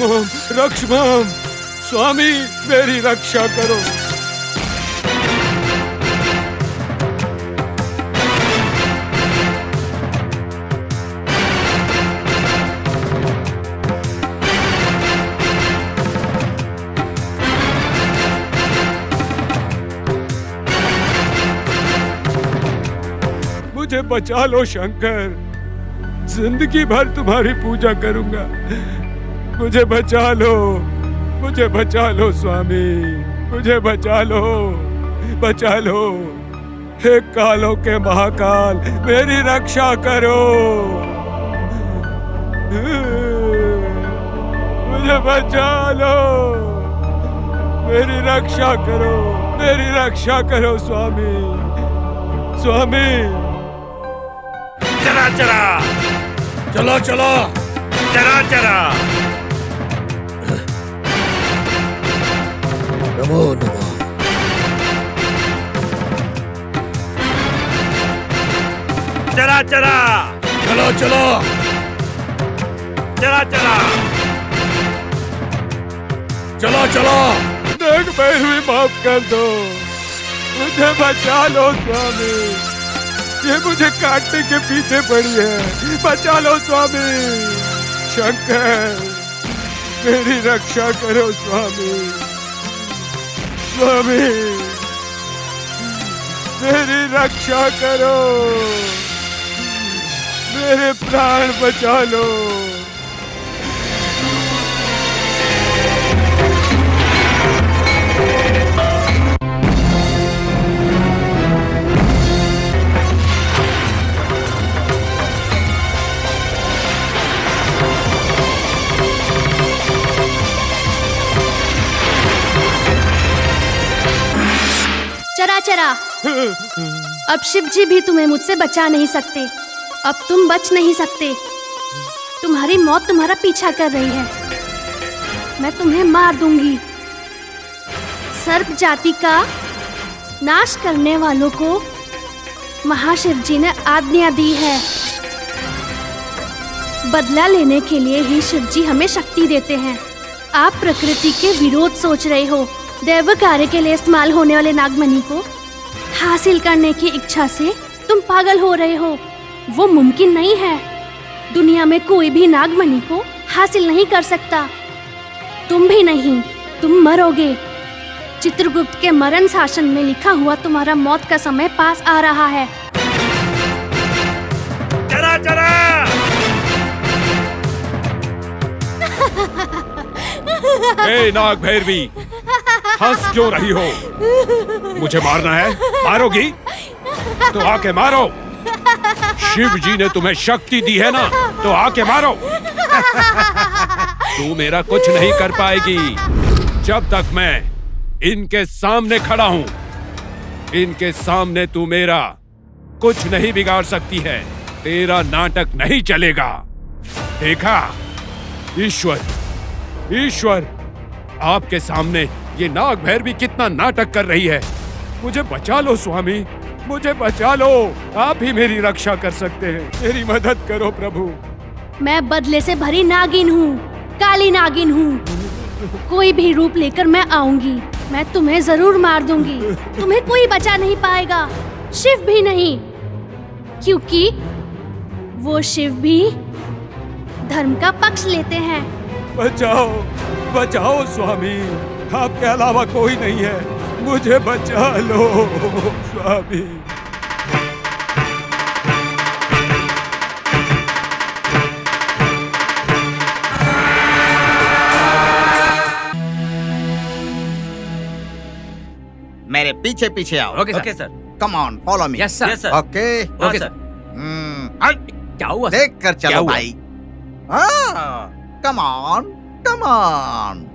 माम, रक्ष माम। स्वामी मेरी रक्षा करो। मुझे बचा लो शंकर, जिंदगी भर तुम्हारी पूजा करूंगा। मुझे बचा लो, मुझे बचा लो स्वामी, मुझे बचा लो, बचा लो। हे कालों के महाकाल, मेरी रक्षा करो। मुझे बचा लो, मेरी रक्षा करो, मेरी रक्षा करो स्वामी, स्वामी। चला चला, चला चला, चला चला। नमो नमः। चला चला, चला चला, चला चला, चला चला। नाग भैरवी माफ कर दो, मुझे बचा लो स्वामी। ये मुझे काटने के पीछे पड़ी है, बचा लो स्वामी। शंकर मेरी रक्षा करो स्वामी, स्वामी मेरी रक्षा करो, मेरे प्राण बचा लो। चरा अब शिव जी भी तुम्हें मुझसे बचा नहीं सकते। अब तुम बच नहीं सकते। तुम्हारी मौत तुम्हारा पीछा कर रही है। मैं तुम्हें मार दूंगी। सर्प जाति का नाश करने वालों को महाशिव जी ने आज्ञा दी है। बदला लेने के लिए ही शिव जी हमें शक्ति देते हैं। आप प्रकृति के विरोध सोच रहे हो। दैव कार्य के लिए इस्तेमाल होने वाले नागमणि को हासिल करने की इच्छा से तुम पागल हो रहे हो। वो मुमकिन नहीं है। दुनिया में कोई भी नागमणि को हासिल नहीं कर सकता। तुम भी नहीं, तुम मरोगे। चित्रगुप्त के मरण शासन में लिखा हुआ तुम्हारा मौत का समय पास आ रहा है। चला चला। ए नाग भैरवी, हंस क्यों रही हो? मुझे मारना है? मारोगी तो आके मारो। शिव जी ने तुम्हें शक्ति दी है ना, तो आके मारो। तू मेरा कुछ नहीं कर पाएगी जब तक मैं इनके सामने खड़ा हूं। इनके सामने तू मेरा कुछ नहीं बिगाड़ सकती है। तेरा नाटक नहीं चलेगा। देखा? ईश्वर, ईश्वर, आपके सामने ये नाग भैरवी कितना नाटक कर रही है। मुझे बचा लो स्वामी, मुझे बचा लो। आप ही मेरी रक्षा कर सकते हैं। मेरी मदद करो प्रभु। मैं बदले से भरी नागिन हूँ, काली नागिन हूँ। कोई भी रूप लेकर मैं आऊंगी। मैं तुम्हें जरूर मार दूंगी। तुम्हें कोई बचा नहीं पाएगा, शिव भी नहीं, क्योंकि वो शिव भी धर्म का पक्ष लेते हैं। बचाओ, बचाओ स्वामी, आपके अलावा कोई नहीं है। मुझे बचा लो स्वामी। मेरे पीछे पीछे आओ। Okay sir. Come on, follow me. Yes sir. Okay okay sir. क्या हुआ? देख कर क्या चलो हुआ? भाई। Come on, come on.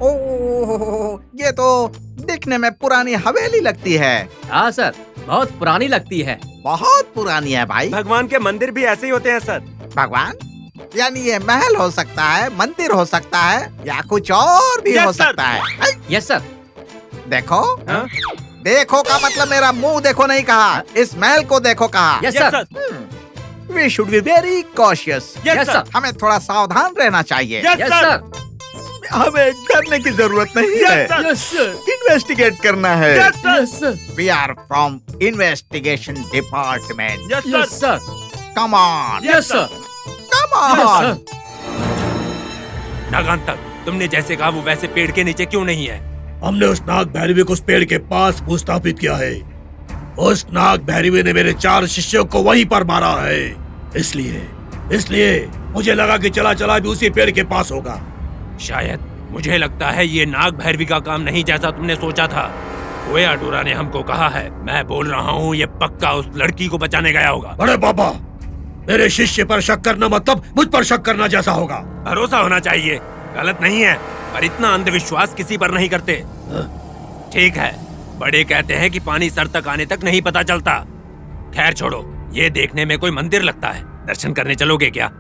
ओह, ये तो दिखने में पुरानी हवेली लगती है। हाँ सर, बहुत पुरानी लगती है। बहुत पुरानी है भाई। भगवान के मंदिर भी ऐसे ही होते हैं सर। भगवान यानी ये महल हो सकता है, मंदिर हो सकता है, या कुछ और भी Yes, हो sir. सकता है। Yes sir. देखो, हाँ? देखो का मतलब मेरा मुंह देखो नहीं कहा, इस महल को देखो कहा। Yes Yes, sir. sir. We should be very cautious. Yes sir. हमें थोड़ा सावधान रहना चाहिए। Yes yes sir. सर। हमें डरने की जरूरत नहीं है। Yes sir. Yes sir. Investigate करना है। Yes sir. Yes sir. We are from investigation department. Yes yes sir. Sir. Come on, yes sir. Come yes on. Sir. Nagantak, तुमने जैसे कहा वो वैसे पेड़ के नीचे क्यों नहीं है? हमने उस नाग भैरवी को उस पेड़ के पास स्थापित किया है। उस नाग भैरवी ने मेरे 4 शिष्यों को वहीं पर मारा है। इसलिए मुझे लगा कि चला चला भी उसी पेड़ के पास होगा। शायद मुझे लगता है ये नाग भैरवी का काम नहीं जैसा तुमने सोचा था। ओए अडूरा ने हमको कहा है। मैं बोल रहा हूँ ये पक्का उस लड़की को बचाने गया होगा। बड़े पापा, मेरे शिष्य पर शक करना मतलब मुझ पर शक करना जैसा होगा। भरोसा होना चाहिए, गलत नहीं है, पर इतना अंधविश्वास किसी पर नहीं करते। ठीक है, बड़े कहते हैं कि पानी सर तक आने तक नहीं पता चलता। खैर छोड़ो, ये देखने में कोई मंदिर लगता है। दर्शन करने चलोगे क्या?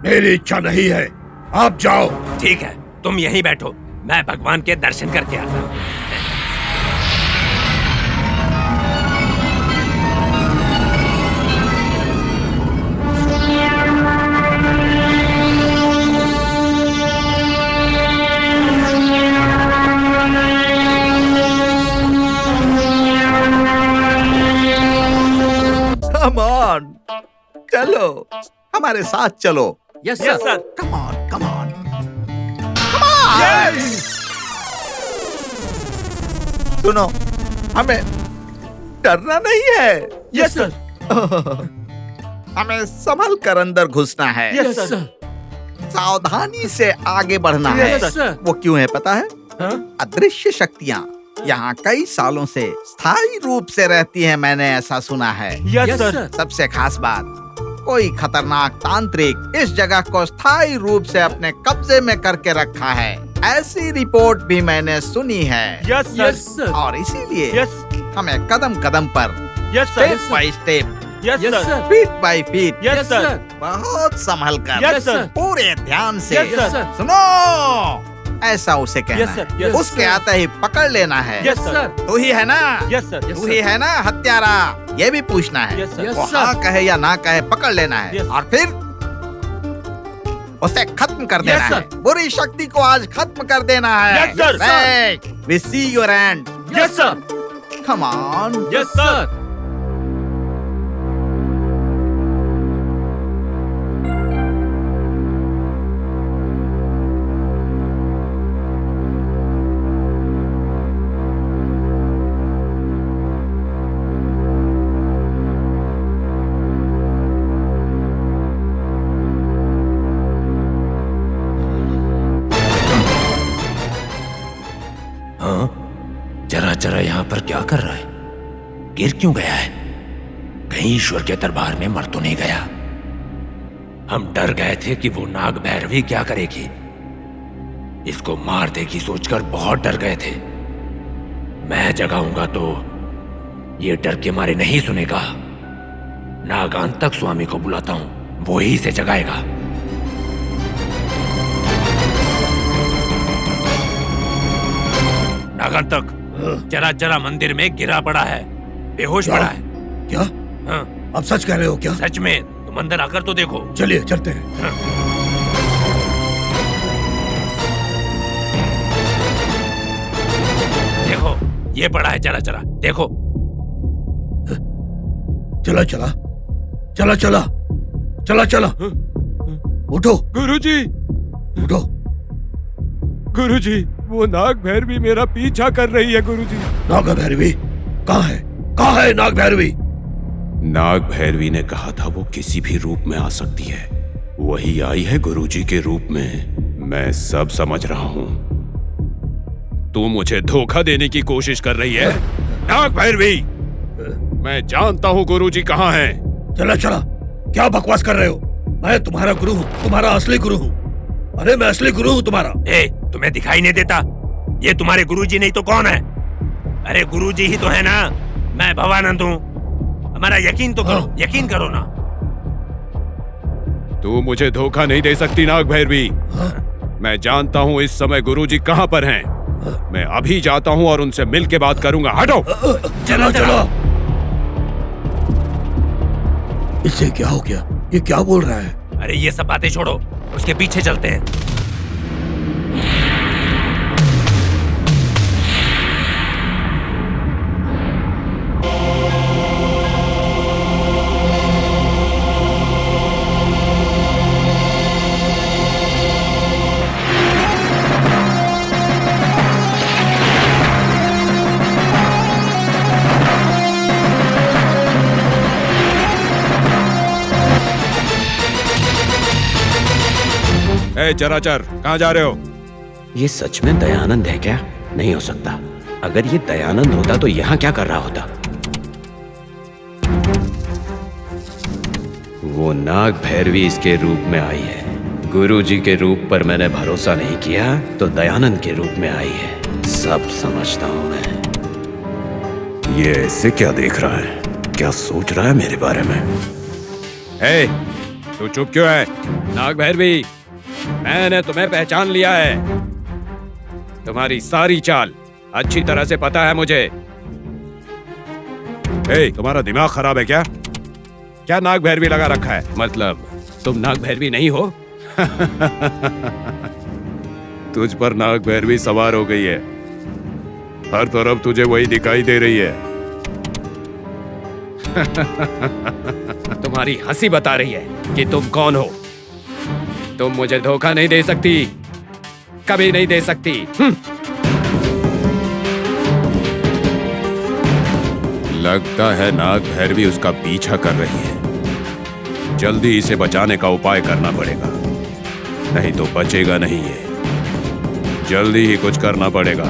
मेरी इच्छा नहीं है, आप जाओ। ठीक है, तुम यहीं बैठो, मैं भगवान के दर्शन करके आता हूँ। कम ऑन, चलो हमारे साथ चलो। Yes yes sir. Sir. Come on, come on. सुनो, हमें डरना नहीं है। Yes sir. हमें संभल कर अंदर घुसना है। Yes yes sir. सावधानी से आगे बढ़ना है। Yes sir. वो क्यों है पता है? हाँ? अदृश्य शक्तियाँ यहाँ कई सालों से स्थायी रूप से रहती हैं, मैंने ऐसा सुना है। Yes yes sir. सर। सबसे खास बात, कोई खतरनाक तांत्रिक इस जगह को स्थायी रूप से अपने कब्जे में करके रखा है, ऐसी रिपोर्ट भी मैंने सुनी है। Yes sir. Yes sir. और इसीलिए यस। हमें कदम कदम पर, yes sir. Step by step, yes yes sir. Sir. Feet by feet, yes sir. बहुत संभल कर, यस सर। पूरे ध्यान से, यस सर। सुनो, ऐसा उसे कहना यस सर। है। यस उसके सर। आते ही पकड़ लेना है। Yes sir. तू ही है ना? Yes sir. तू ही है ना हत्यारा? ये भी पूछना है। Yes sir. यस वो सर। हाँ कहे या ना कहे, पकड़ लेना है। यस। और फिर उसे खत्म कर देना यस है। सर। बुरी शक्ति को आज खत्म कर देना है। Yes sir. We see your end. Yes sir. Come on. Yes sir. जरा यहाँ पर क्या कर रहा है? गिर क्यों गया है? कहीं ईश्वर के दरबार में मर तो नहीं गया? हम डर गए थे कि वो नाग भैरवी क्या करेगी, इसको मार देगी सोचकर बहुत डर गए थे। मैं जगाऊंगा तो ये डर के मारे नहीं सुनेगा। नागांतक स्वामी को बुलाता हूं, वो ही इसे जगाएगा। नागांतक, जरा मंदिर में गिरा पड़ा है, बेहोश क्या? पड़ा है। क्या हाँ, आप सच कह रहे हो क्या? सच में, तुम अंदर आकर तो देखो। चलिए चलते हैं। देखो, ये पड़ा है, जरा देखो। चला चला चला चला चला चला उठो गुरुजी, उठो। गुरुजी, वो नाग भैरवी मेरा पीछा कर रही है गुरुजी। नाग भैरवी कहाँ है? कहाँ है नाग भैरवी? नाग भैरवी ने कहा था वो किसी भी रूप में आ सकती है, वही आई है गुरुजी के रूप में। मैं सब समझ रहा हूँ। तू मुझे धोखा देने की कोशिश कर रही है नाग भैरवी। मैं जानता हूँ गुरुजी कहाँ हैं। चला चला, क्या बकवास कर रहे हो? मैं तुम्हारा गुरु हूँ, तुम्हारा असली गुरु हूँ। अरे मैं असली गुरु हूँ तुम्हारा। ए, तुम्हें दिखाई नहीं देता? ये तुम्हारे गुरुजी नहीं तो कौन है? अरे गुरुजी ही तो है ना। मैं भवानंद हूँ, हमारा यकीन तो करो, यकीन करो ना। तू मुझे धोखा नहीं दे सकती नाग भैरवी। मैं जानता हूँ इस समय गुरुजी कहाँ पर हैं। मैं अभी जाता हूँ और उनसे मिल के बात करूंगा। हटो। चलो चलो। इसे क्या हो गया? ये क्या बोल रहा है? अरे ये सब बातें छोड़ो, उसके पीछे चलते हैं। ए चराचर, कहाँ जा रहे हो? ये सच में दयानंद है क्या? नहीं हो सकता। अगर ये दयानंद होता तो यहाँ क्या कर रहा होता? वो नाग भैरवी इसके रूप में आई है। गुरुजी के रूप पर मैंने भरोसा नहीं किया तो दयानंद के रूप में आई है। सब समझता हूं मैं। ये ऐसे क्या देख रहा है? क्या सोच रहा है मेरे बारे में? ए, तू चुप क्यों है? नाग भैरवी, मैंने तुम्हें पहचान लिया है। तुम्हारी सारी चाल अच्छी तरह से पता है मुझे। ए, तुम्हारा दिमाग खराब है क्या? क्या नाग भैरवी लगा रखा है? मतलब तुम नाग भैरवी नहीं हो? तुझ पर नाग भैरवी सवार हो गई है। हर तरफ तुझे वही दिखाई दे रही है। तुम्हारी हंसी बता रही है कि तुम कौन हो। तुम मुझे धोखा नहीं दे सकती, कभी नहीं दे सकती। लगता है नाग भैरवी उसका पीछा कर रही है। जल्दी इसे बचाने का उपाय करना पड़ेगा, नहीं तो बचेगा नहीं ये। जल्दी ही कुछ करना पड़ेगा।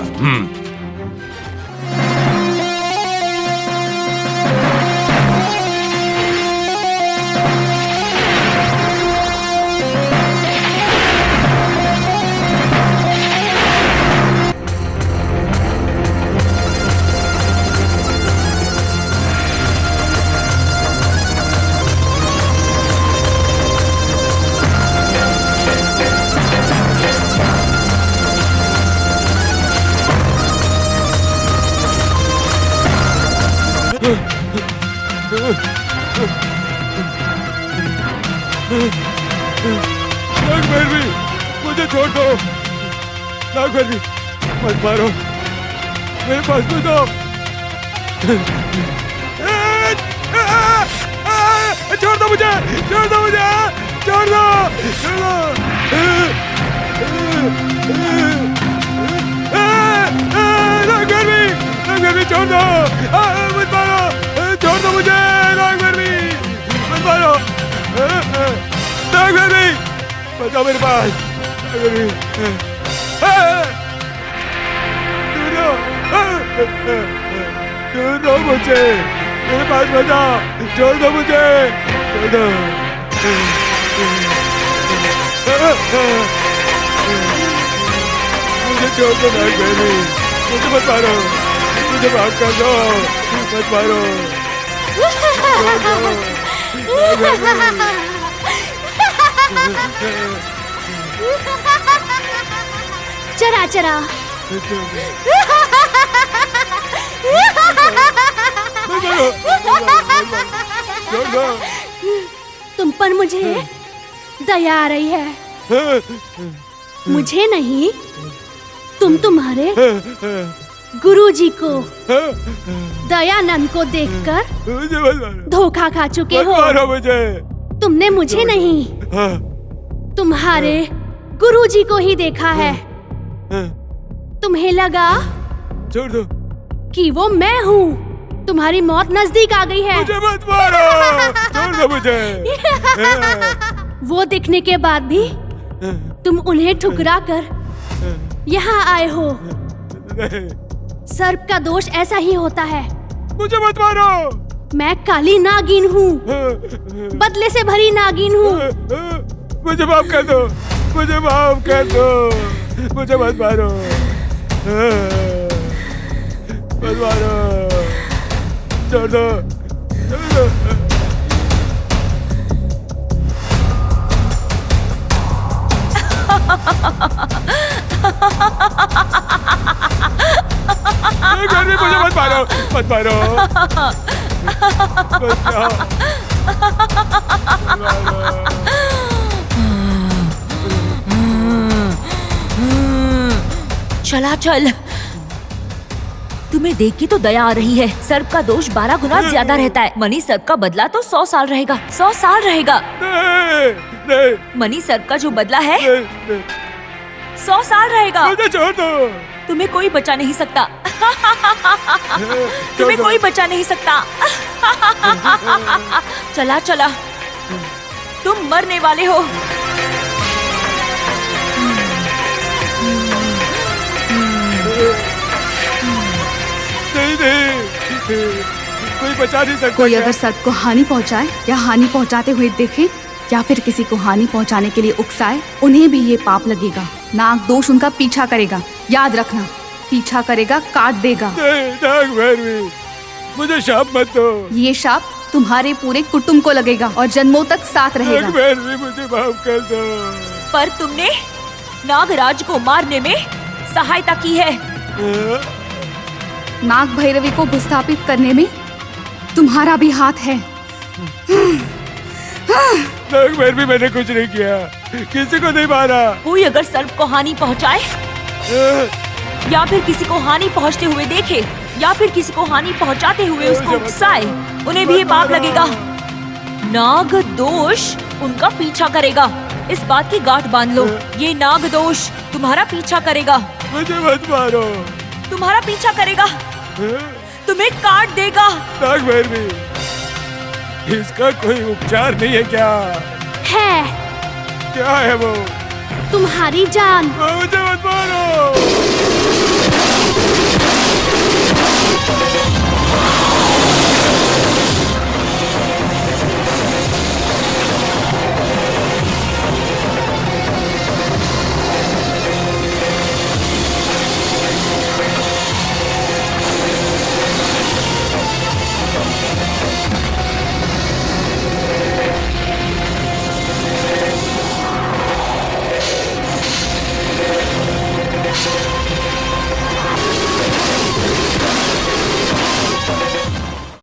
नाग भैरवी, मुझे छोड़ दो। नाग भैरवी, मत मारो, मेरे पास तो दो। छोड़ दो मुझे, छोड़ दो मुझे, छोड़ दो, छोड़ दो। नाग भैरवी, छोड़ दो, मत मारो, छोड़ दो मुझे। नाग भैरवी, मत मारो। नाग भैरवी, बचाओ मेरे पास। नाग भैरवी, छोड़ दो मुझे, मेरे पास बचाओ। छोड़ दो मुझे, छोड़ दो। मुझे छोड़ दो नाग भैरवी, मुझे मत मारो, मुझे माफ कर दो, मत मारो। चरा चरा, तुम पर मुझे दया आ रही है। मुझे नहीं, तुम तुम्हारे गुरुजी को, दयानंद को देखकर धोखा खा चुके हो। तुमने मुझे नहीं, तुम्हारे गुरुजी को ही देखा है। तुम्हें लगा छोड़ दो कि वो मैं हूँ। तुम्हारी मौत नजदीक आ गई है। मुझे मत मारो, छोड़ दो मुझे। वो दिखने के बाद भी तुम उन्हें ठुकरा कर यहाँ आए हो। सर्प का दोष ऐसा ही होता है। मुझे मत मारो। मैं काली नागिन हूँ, बदले से भरी नागिन हूँ। मुझे माफ कर दो, मुझे माफ कर दो, मुझे मत मारो, मत मारो, छोड़ दो, छोड़ दो। घर में मुझे मत मारो, मत मारो, बचाओ, चला चल। तुम्हें देख के तो दया आ रही है। सर्प का दोष 12 गुना ज्यादा रहता है। मनी सर्प का बदला तो 100 साल रहेगा। 100 साल रहेगा। नहीं, नहीं, मनी सर्प का जो बदला है नहीं, नहीं, 100 साल रहेगा। मुझे छोड़ दो। तुम्हें कोई बचा नहीं सकता। तुम्हें कोई बचा नहीं सकता। चला चला, तुम मरने वाले हो। नहीं, नहीं, कोई बचा नहीं सकता। कोई अगर सर्प को हानि पहुंचाए या हानि पहुंचाते हुए देखे या फिर किसी को हानि पहुंचाने के लिए उकसाए, उन्हें भी ये पाप लगेगा। नाग दोष उनका पीछा करेगा। याद रखना, पीछा करेगा, काट देगा। नहीं, नाग भैरवी, मुझे शाप मत दो। ये शाप तुम्हारे पूरे कुटुंब को लगेगा और जन्मों तक साथ रहेगा। नाग भैरवी, मुझे माफ कर दो। पर तुमने नागराज को मारने में सहायता की है। नाग भैरवी को विस्थापित करने में तुम्हारा भी हाथ है। नाग भैरवी, मैंने कुछ नहीं किया, किसी को नहीं मारा। कोई अगर सर्प को हानि पहुंचाए या फिर किसी को हानि पहुंचते हुए देखे या फिर किसी को हानि पहुंचाते हुए उसको उकसाए, उन्हें भी ये पाप लगेगा। नाग दोष उनका पीछा करेगा। इस बात की गांठ बांध लो। ये नाग दोष तुम्हारा पीछा करेगा। मुझे मत मारो। तुम्हारा पीछा करेगा, तुम्हें काट देगा। नाग भैरवी, इसका कोई उपचार नहीं है क्या? है क्या है वो? तुम्हारी जान। मुझे मत मारो।